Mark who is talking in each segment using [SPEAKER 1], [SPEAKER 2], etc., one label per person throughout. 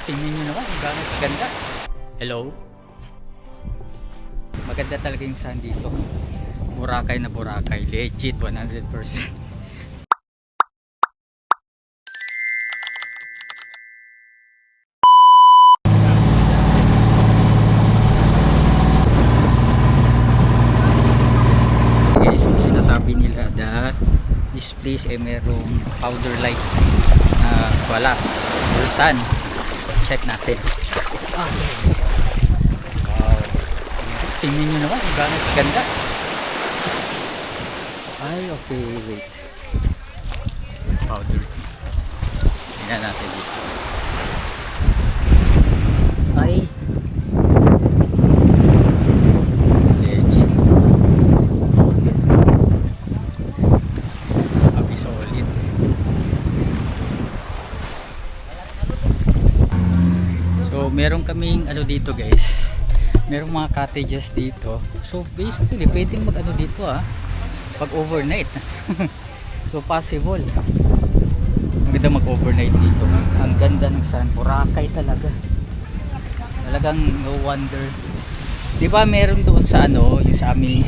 [SPEAKER 1] Tingnan nyo naman kung gaano ganda. Hello? Maganda talaga yung sun dito. Boracay na Boracay. Legit 100%. Okay, so sinasabi nila that this place ay merong powder light na walas or sun. Check natin. Okay. Wow. Tingnan nyo naman kung gaano ganda. Ay, okay, wait. Powder. Tingnan natin dito. Ay. Legit. Abi solid. So, meron kaming ano dito guys. Merong mga cottages dito. So, basically, pwedeng mag ano dito pag overnight. So, possible. Maganda mag overnight dito. Ang ganda ng sun. Boracay talaga. Talagang no wonder. Di ba meron doon sa ano, yung sa aming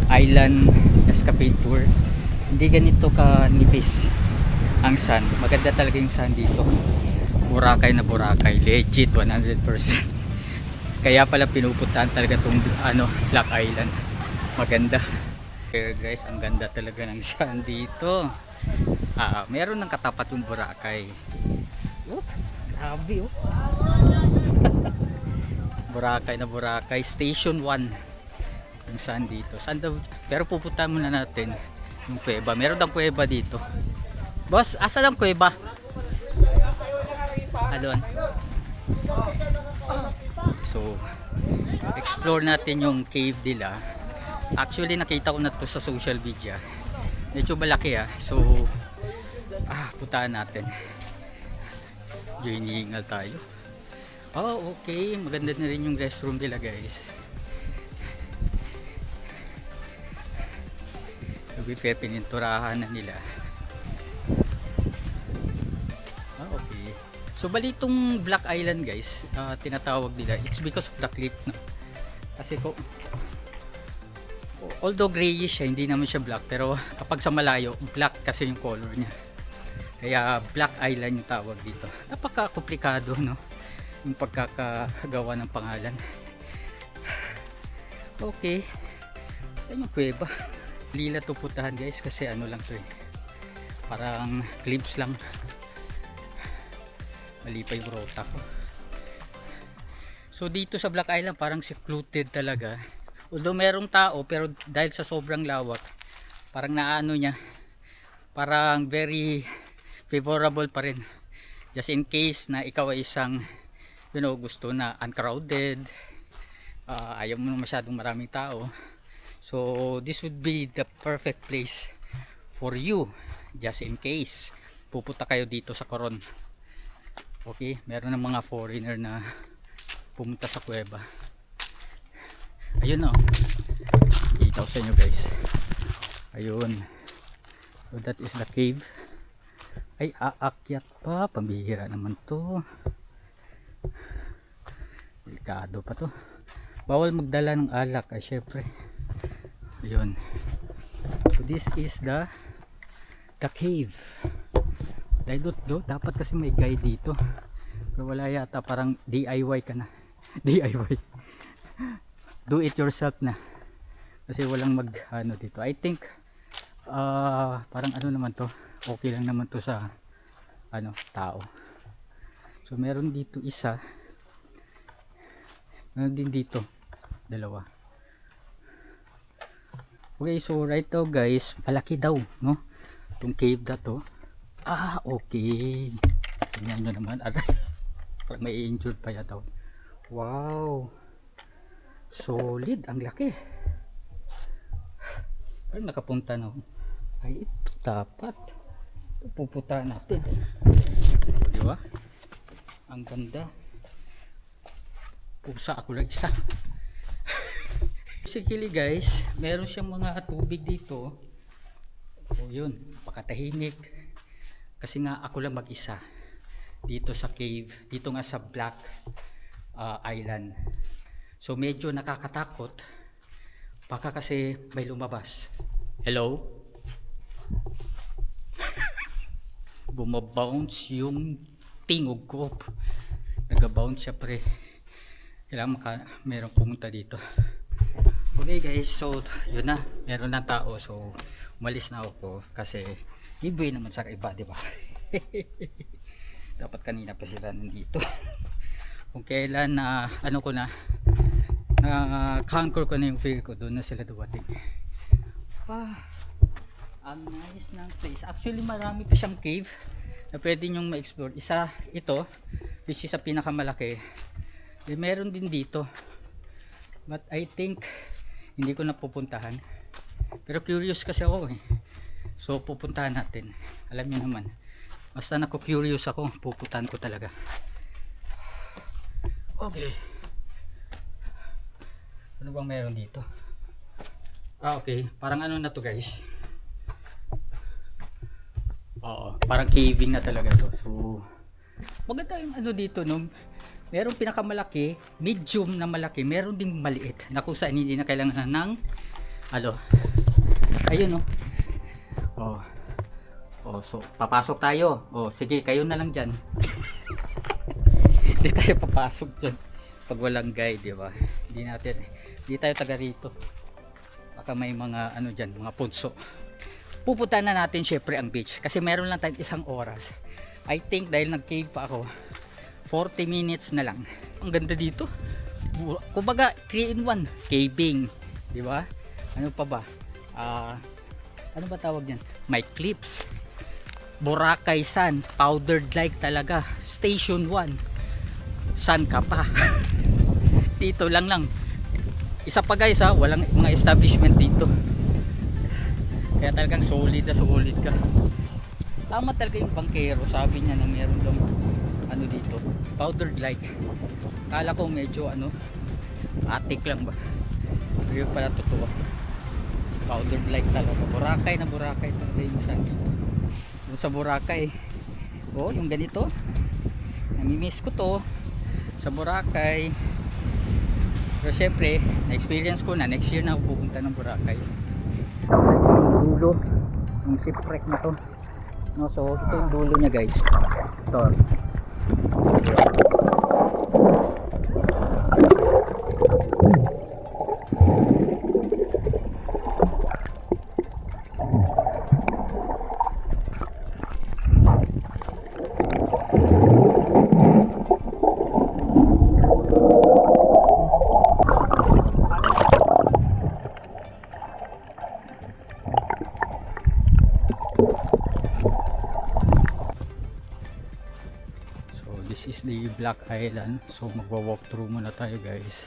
[SPEAKER 1] island escapade tour. Hindi ganito ka nipis ang sun. Maganda talaga yung sun dito. Boracay na Boracay, legit 100%. Kaya pala pinupuntahan talaga tong ano, Black Island. Maganda. Pero guys, ang ganda talaga ng sun dito. Meron ng katapat yung Boracay. Oh, grabe oh. Boracay na Boracay, Station 1. Yung sun dito. Pero pupuntahan muna natin yung kuweba. Meron ng kuweba dito. Boss, asa lang kuweba? Alon. So, explore natin yung cave nila. Actually, nakita ko na to sa social media. Medyo malaki So, puntahan natin. Joiningal tayo. Oh, okay. Maganda na rin yung restroom nila, guys. Fair, pininturahan na nila. Okay. So bali itong Black Island guys, tinatawag nila, it's because of the cliff, no? Kasi although grayish siya, hindi naman siya black, pero kapag sa malayo, black kasi yung color niya. Kaya Black Island yung tawag dito. Napaka-komplikado, no? Yung pagkakagawa ng pangalan. Okay. Yan yung kuweba. Lila to putahan guys kasi ano lang to parang glimpse lang. Mali pa yung rota ko. So dito sa Black Island parang secluded talaga. Although merong tao pero dahil sa sobrang lawak parang naano niya, parang very favorable pa rin. Just in case na ikaw ay isang gusto na uncrowded, ayaw mo masyadong maraming tao. So this would be the perfect place for you just in case pupunta kayo dito sa Coron. Okay, meron ng mga foreigner na pumunta sa kuweba. Ayun kita ko sa inyo guys. Ayun. So that is the cave. Ay, aakyat pa. Pambihira naman to. Delikado pa to. Bawal magdala ng alak syempre. Ayun. So this is the cave. Dahil dapat kasi may guide dito. Pero wala yata, parang DIY ka na. DIY. Do it yourself na. Kasi walang ano dito. I think parang ano naman to. Okay lang naman to sa tao. So meron dito isa. Meron din dito. Dalawa. Okay, so right now guys, malaki daw, no? Itong cave na to. Okay. Tingnan nyo naman. Parang may injured pa yata. Wow. Solid. Ang laki. Parang nakapunta na. Ay, ito dapat. Ito pupuntahan natin. Di ba? Ang ganda. Pusa ako lang isa. Basically guys, meron siyang mga tubig dito. O yun, pakatahimik. Kasi nga ako lang mag-isa. dito sa cave, dito nga sa Black Island. So medyo nakakatakot, baka kasi may lumabas. Hello? Bumabounce yung tingog ko. Nag-bounce siya pre. Kailangan merong pumunta dito. Okay guys, so yun na, meron na tao, so umalis na ako kasi giveaway naman sa iba, di ba? Dapat kanina pa sila nandito. Kung kailan na ano ko na conquer ko na yung fear ko, doon na sila dumating. Ang nice ng place. Actually marami pa siyang cave na pwede nyong ma-explore. Isa ito, which is sa pinakamalaki. Meron din dito, but I think hindi ko na pupuntahan, pero curious kasi ako eh, so pupuntahan natin. Alam niyo naman, basta nako curious ako, pupuntahan ko talaga. Okay, ano bang meron dito? Okay, parang ano na to guys, parang caving na talaga to. So maganda yung ano dito, no? Merong pinakamalaki, medium na malaki, meron ding maliit na kung saan hindi na kailangan ng ayun so papasok tayo. Sige, kayo na lang dyan. Hindi tayo papasok dyan pag walang guide, di ba? Hindi tayo taga rito, baka may mga ano dyan, mga punso. Pupuntahan na natin syempre ang beach kasi meron lang tayong isang oras. I think dahil nag cave pa ako, 40 minutes na lang. Ang ganda dito. Kumbaga 3 in 1 caving, di ba? Ano pa ba? Ano ba tawag niyan? May clips. Boracay Sun, powdered like talaga. Station 1. Sun ka pa. Dito lang. Isa pa guys walang mga establishment dito. Kaya talagang solid ka. Tama talaga yung bangkero, sabi niya na meron daw ano dito, powdered like. Kala ko medyo atik lang ba, pero pala totoo, powdered like talaga. Boracay talaga yung sun. Doon sa Boracay, yung ganito, namimiss ko to sa Boracay. Pero syempre na-experience ko na, next year na ako pupunta ng Boracay. Yung dulo yung shipwreck na to, no? So ito yung dulo niya guys, ito. This is the Black Island. So magwa-walk through muna tayo guys.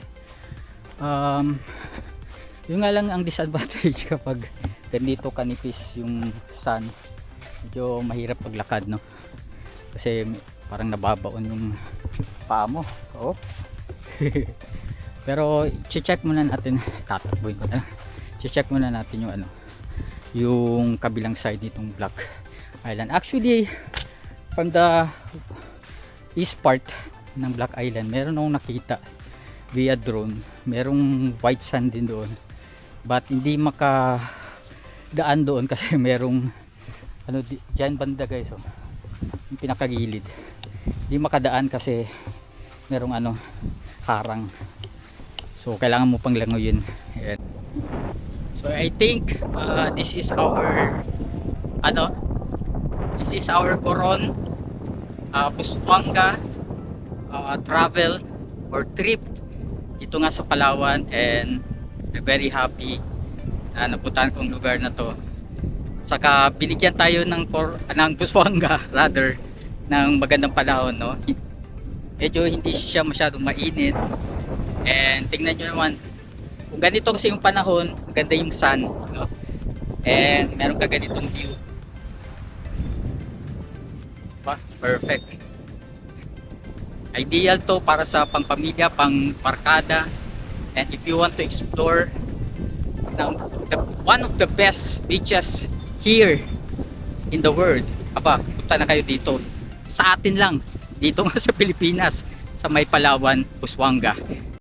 [SPEAKER 1] Yung nga lang ang disadvantage kapag ganito kanipis yung sun, medyo mahirap paglakad, no? Kasi parang nababaon yung paa mo. Pero check muna natin, tatakbuhin ko na. Check muna natin yung yung kabilang side nitong Black Island. Actually from the east part ng Black Island, meron akong nakita via drone. Merong white sand din doon, but hindi makadaan doon kasi merong dyan banda guys, yung pinakagilid, hindi makadaan kasi merong harang. So kailangan mo pang langoyin. Ayan. So I think this is our Coron Busuanga travel or trip dito nga sa Palawan, and I'm very happy na napuntahan kong lugar na to. Saka binigyan tayo ng Busuanga rather ng magandang panahon, no? Medyo hindi siya masyadong mainit, and tingnan nyo naman kung ganito kasi yung panahon, maganda yung sun, no? And meron ka ganitong view. Perfect. Ideal to para sa pangpamilya, pang barkada, and if you want to explore one of the best beaches here in the world, punta na kayo dito. Sa atin lang, dito nga sa Pilipinas, sa may Palawan, Busuanga.